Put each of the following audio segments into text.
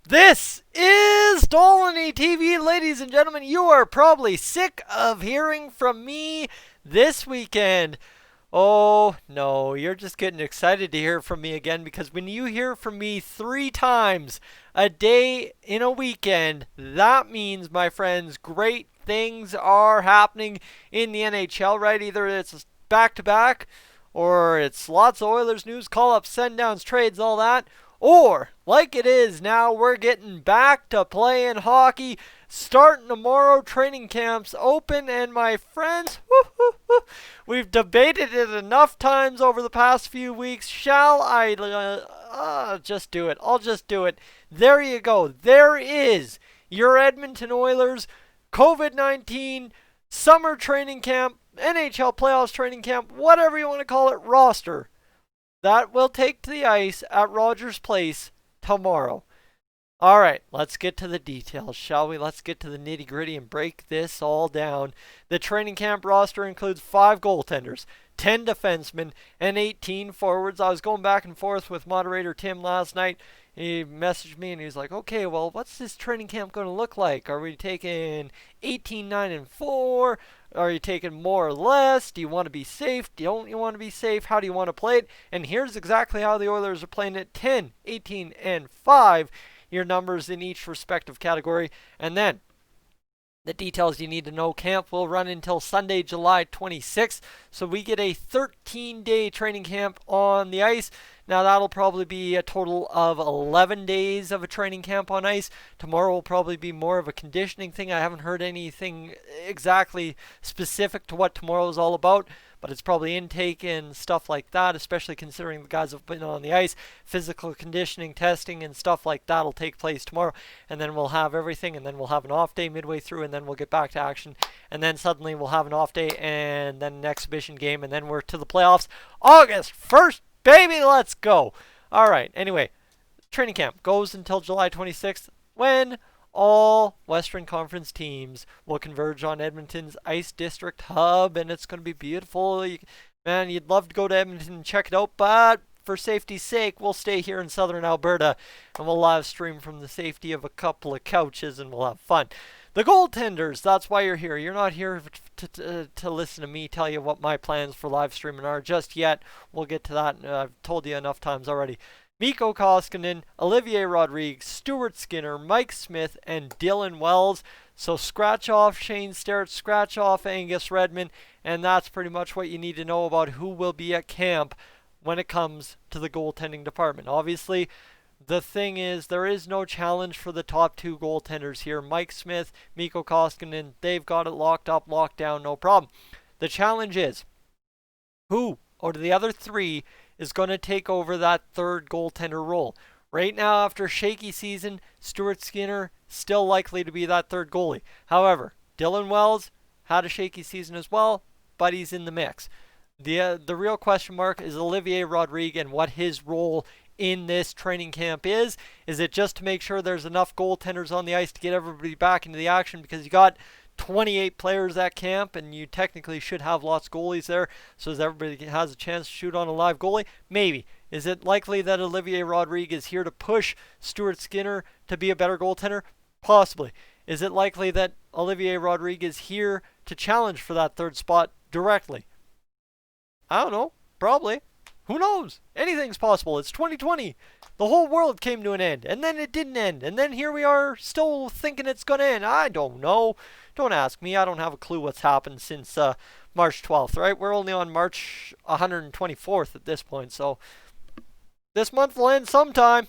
This is Dolynny TV, ladies and gentlemen. You are probably sick of hearing from me this weekend. Oh, no, you're just getting excited to hear from me again because when you hear from me 3 times a day in a weekend, that means, my friends, great things are happening in the NHL, right? Either it's back to back or it's lots of Oilers news, call ups, send downs, trades, all that. Or, like it is now, we're getting back to playing hockey. Starting tomorrow, training camps open, and my friends, we've debated it enough times over the past few weeks. Shall I just do it? I'll just do it. There you go. There is your Edmonton Oilers COVID-19 summer training camp, NHL playoffs training camp, whatever you want to call it, roster that will take to the ice at Rogers Place tomorrow. All right, let's get to the details, shall we? Let's get to the nitty gritty and break this all down. The training camp roster includes 5 goaltenders, 10 defensemen, and 18 forwards. I was going back and forth with moderator Tim last night. He messaged me and he was like, okay, well, what's this training camp going to look like? Are we taking 18, 9, and 4? Are you taking more or less? Do you want to be safe? Don't you want to be safe? How do you want to play it? And here's exactly how the Oilers are playing it: 10, 18, and 5. Your numbers in each respective category. And then the details you need to know. Camp will run until Sunday, July 26th. So we get a 13-day training camp on the ice. Now that'll probably be a total of 11 days of a training camp on ice. Tomorrow will probably be more of a conditioning thing. I haven't heard anything exactly specific to what tomorrow is all about, but it's probably intake and stuff like that, especially considering the guys have been on the ice. Physical conditioning testing and stuff like that will take place tomorrow, and then we'll have everything, and then we'll have an off day midway through, and then we'll get back to action, and then suddenly we'll have an off day and then an exhibition game, and then we're to the playoffs August 1st. Baby, let's go. All right, anyway, training camp goes until July 26th when all Western Conference teams will converge on Edmonton's Ice District hub, and it's going to be beautiful. Man, you'd love to go to Edmonton and check it out, but for safety's sake, we'll stay here in southern Alberta, and we'll live stream from the safety of a couple of couches, and we'll have fun. The goaltenders, that's why you're here. You're not here to listen to me tell you what my plans for live streaming are just yet. We'll get to that. I've told you enough times already. Mikko Koskinen, Olivier Rodriguez, Stuart Skinner, Mike Smith, and Dylan Wells. So scratch off Shane Sterrett, scratch off Angus Redmond, and that's pretty much what you need to know about who will be at camp when it comes to the goaltending department. Obviously, the thing is, there is no challenge for the top 2 goaltenders here. Mike Smith, Mikko Koskinen, they've got it locked up, locked down, no problem. The challenge is, who out of the other 3 is going to take over that third goaltender role? Right now, after a shaky season, Stuart Skinner still likely to be that third goalie. However, Dylan Wells had a shaky season as well, but he's in the mix. The real question mark is Olivier Rodriguez and what his role in this training camp is. Is it just to make sure there's enough goaltenders on the ice to get everybody back into the action, because you got 28 players at camp and you technically should have lots of goalies there, so as everybody has a chance to shoot on a live goalie? Maybe. Is it likely that Olivier Rodriguez is here to push Stuart Skinner to be a better goaltender? Possibly. Is it likely that Olivier Rodriguez is here to challenge for that third spot directly? I don't know. Probably. Who knows? Anything's possible. It's 2020. The whole world came to an end, and then it didn't end, and then here we are still thinking it's going to end. I don't know. Don't ask me. I don't have a clue what's happened since March 12th, right? We're only on March 124th at this point, so this month will end sometime.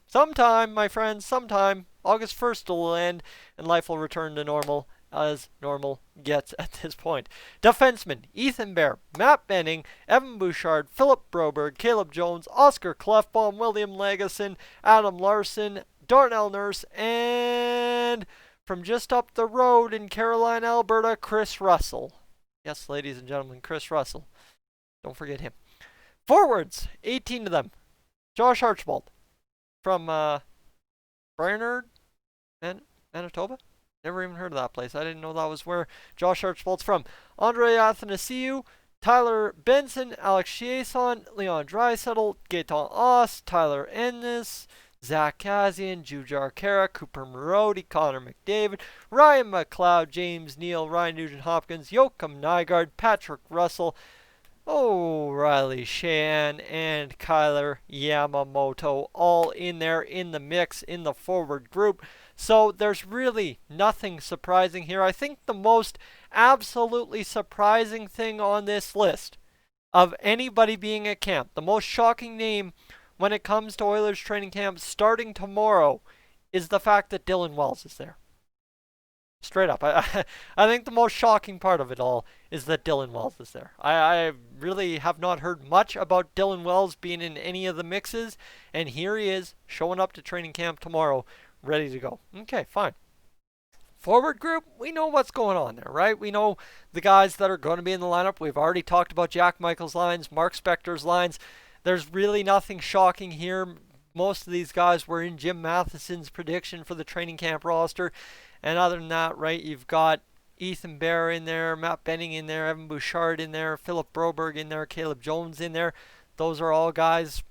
Sometime, my friends, sometime. August 1st will end, and life will return to normal, as normal gets at this point. Defensemen: Ethan Bear, Matt Benning, Evan Bouchard, Philip Broberg, Caleb Jones, Oscar Clefbaum, William Legason, Adam Larson, Darnell Nurse, and from just up the road in Caroline, Alberta, Chris Russell. Yes, ladies and gentlemen, Chris Russell. Don't forget him. Forwards, 18 of them. Josh Archibald from Brainerd, Manitoba. Never even heard of that place. I didn't know that was where Josh Archibald's from. Andre Athanasiou, Tyler Benson, Alex Chiasson, Leon Draisaitl, Gaetan Oss, Tyler Ennis, Zach Kassian, Jujhar Khaira, Cooper Marody, Connor McDavid, Ryan McLeod, James Neal, Ryan Nugent-Hopkins, Joakim Nygard, Patrick Russell, Riley Sheahan, and Kyler Yamamoto all in there in the mix in the forward group. So there's really nothing surprising here. I think the most absolutely surprising thing on this list of anybody being at camp, the most shocking name when it comes to Oilers training camp starting tomorrow, is the fact that Dylan Wells is there. Straight up. I think the most shocking part of it all is that Dylan Wells is there. I really have not heard much about Dylan Wells being in any of the mixes, and here he is showing up to training camp tomorrow, ready to go. Okay, fine. Forward group, we know what's going on there, right? We know the guys that are going to be in the lineup. We've already talked about Jack Michael's lines, Mark Spector's lines. There's really nothing shocking here. Most of these guys were in Jim Matheson's prediction for the training camp roster. And other than that, right, you've got Ethan Bear in there, Matt Benning in there, Evan Bouchard in there, Philip Broberg in there, Caleb Jones in there. Those are all guys,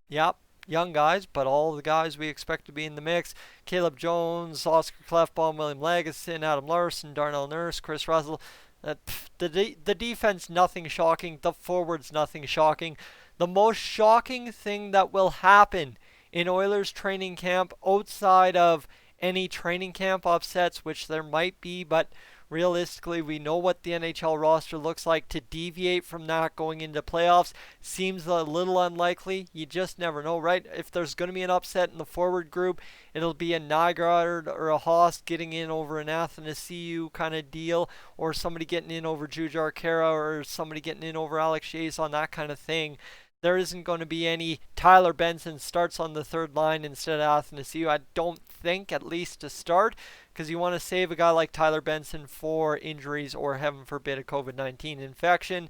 yep, young guys, but all the guys we expect to be in the mix. Caleb Jones, Oscar Klefbom, William Lagesson, Adam Larson, Darnell Nurse, Chris Russell. The defense, nothing shocking. The forwards, nothing shocking. The most shocking thing that will happen in Oilers training camp outside of any training camp upsets, which there might be, but realistically, we know what the NHL roster looks like. To deviate from that going into playoffs seems a little unlikely. You just never know, right? If there's going to be an upset in the forward group, it'll be a Nygard or a Haas getting in over an Athanasiou kind of deal, or somebody getting in over Jujhar Khaira, or somebody getting in over Alex Chiasson, that kind of thing. There isn't going to be any Tyler Benson starts on the third line instead of Athanasiou. I don't think, at least to start, because you want to save a guy like Tyler Benson for injuries or, heaven forbid, a COVID-19 infection.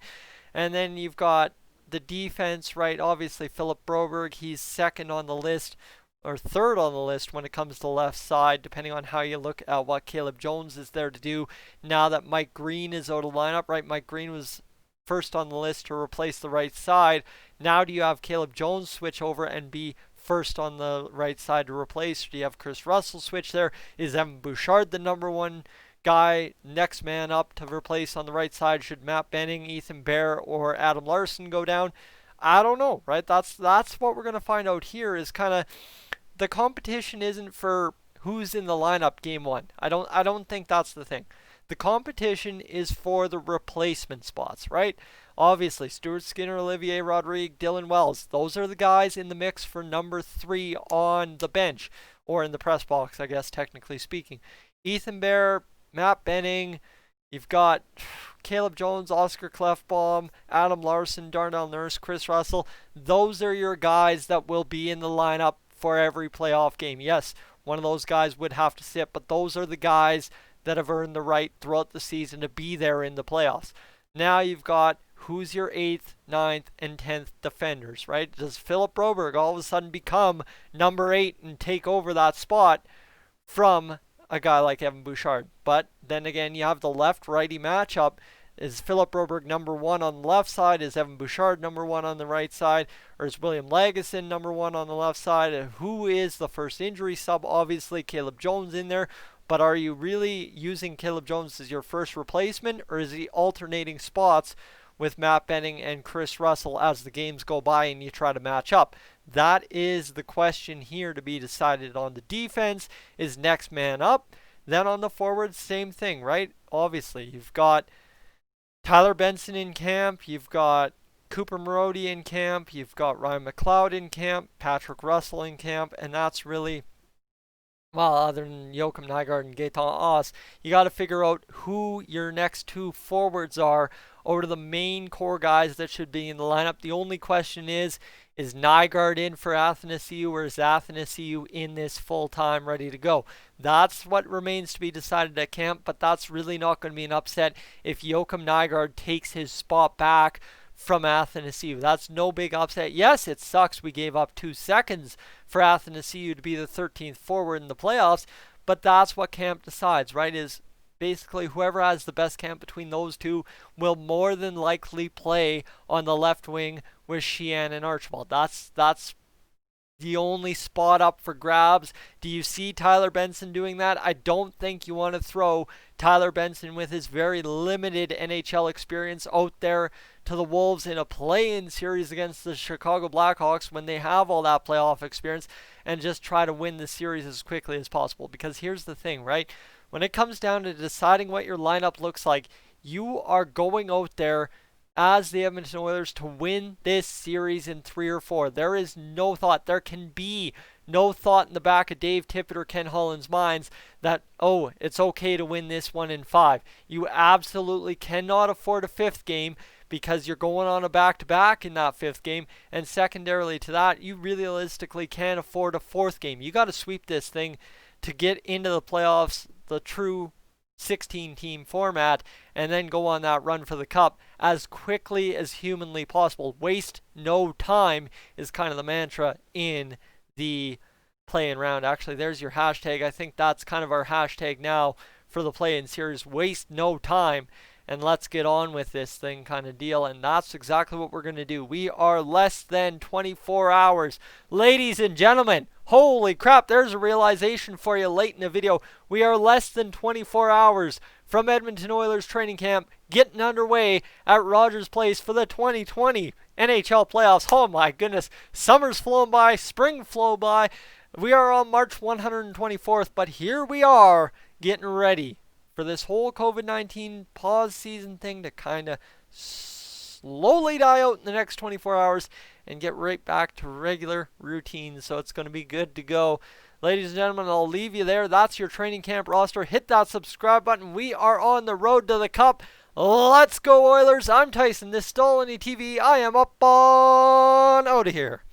And then you've got the defense, right? Obviously, Philip Broberg, he's second on the list, or third on the list when it comes to the left side, depending on how you look at what Caleb Jones is there to do now that Mike Green is out of the lineup, right? Mike Green was first on the list to replace the right side. Now do you have Caleb Jones switch over and be first on the right side to replace? Or do you have Chris Russell switch there? Is Evan Bouchard the number one guy, next man up to replace on the right side? Should Matt Benning, Ethan Bear, or Adam Larson go down? I don't know, right? That's what we're going to find out here, is kind of the competition isn't for who's in the lineup game one. I don't think that's the thing. The competition is for the replacement spots, right? Obviously, Stuart Skinner, Olivier Rodrigue, Dylan Wells. Those are the guys in the mix for number 3 on the bench, or in the press box, I guess, technically speaking. Ethan Bear, Matt Benning. You've got Caleb Jones, Oscar Klefbom, Adam Larson, Darnell Nurse, Chris Russell. Those are your guys that will be in the lineup for every playoff game. Yes, one of those guys would have to sit, but those are the guys that have earned the right throughout the season to be there in the playoffs. Now you've got who's your 8th, 9th, and 10th defenders, right? Does Philip Broberg all of a sudden become number 8 and take over that spot from a guy like Evan Bouchard? But then again, you have the left-righty matchup. Is Philip Broberg number 1 on the left side? Is Evan Bouchard number 1 on the right side? Or is William Lagesson number 1 on the left side? And who is the first injury sub? Obviously, Caleb Jones in there. But are you really using Caleb Jones as your first replacement, or is he alternating spots with Matt Benning and Chris Russell as the games go by and you try to match up? That is the question here to be decided. On the defense is next man up. Then on the forwards, same thing, right? Obviously, you've got Tyler Benson in camp. You've got Cooper Marody in camp. You've got Ryan McLeod in camp. Patrick Russell in camp. And that's really, well, other than Joakim Nygard and Gaetan Haas, you got to figure out who your next 2 forwards are over to the main core guys that should be in the lineup. The only question is Nygard in for Athanasiou, or is Athanasiou in this full-time ready to go? That's what remains to be decided at camp, but that's really not going to be an upset if Joakim Nygard takes his spot back from Athanasiou. That's no big upset. Yes, it sucks we gave up 2 seconds for Athanasiou to be the 13th forward in the playoffs, but that's what camp decides, right? Is basically whoever has the best camp between those two will more than likely play on the left wing with Sheahan and Archibald. That's the only spot up for grabs. Do you see Tyler Benson doing that? I don't think you want to throw Tyler Benson with his very limited NHL experience out there to the Wolves in a play-in series against the Chicago Blackhawks when they have all that playoff experience and just try to win the series as quickly as possible. Because here's the thing, right? When it comes down to deciding what your lineup looks like, you are going out there as the Edmonton Oilers to win this series in 3 or 4. There is no thought. There can be no thought in the back of Dave Tippett or Ken Holland's minds that, oh, it's okay to win this one in 5. You absolutely cannot afford a 5th game because you're going on a back-to-back in that 5th game. And secondarily to that, you realistically can't afford a 4th game. You got to sweep this thing to get into the playoffs, the true 16-team format, and then go on that run for the cup as quickly as humanly possible. Waste no time is kind of the mantra in the play-in round. Actually, there's your hashtag. I think that's kind of our hashtag now for the play-in series. Waste no time and let's get on with this thing kind of deal. And that's exactly what we're going to do. We are less than 24 hours. Ladies and gentlemen, holy crap, there's a realization for you late in the video. We are less than 24 hours from Edmonton Oilers training camp getting underway at Rogers Place for the 2020 NHL playoffs. Oh my goodness, summer's flown by, spring flown by. We are on March 124th, but here we are getting ready for this whole COVID-19 pause season thing to kind of slowly die out in the next 24 hours and get right back to regular routines. So it's going to be good to go. Ladies and gentlemen, I'll leave you there. That's your training camp roster. Hit that subscribe button. We are on the road to the cup. Let's go Oilers. I'm Tyson. This is Dolynny TV. I am up on out of here.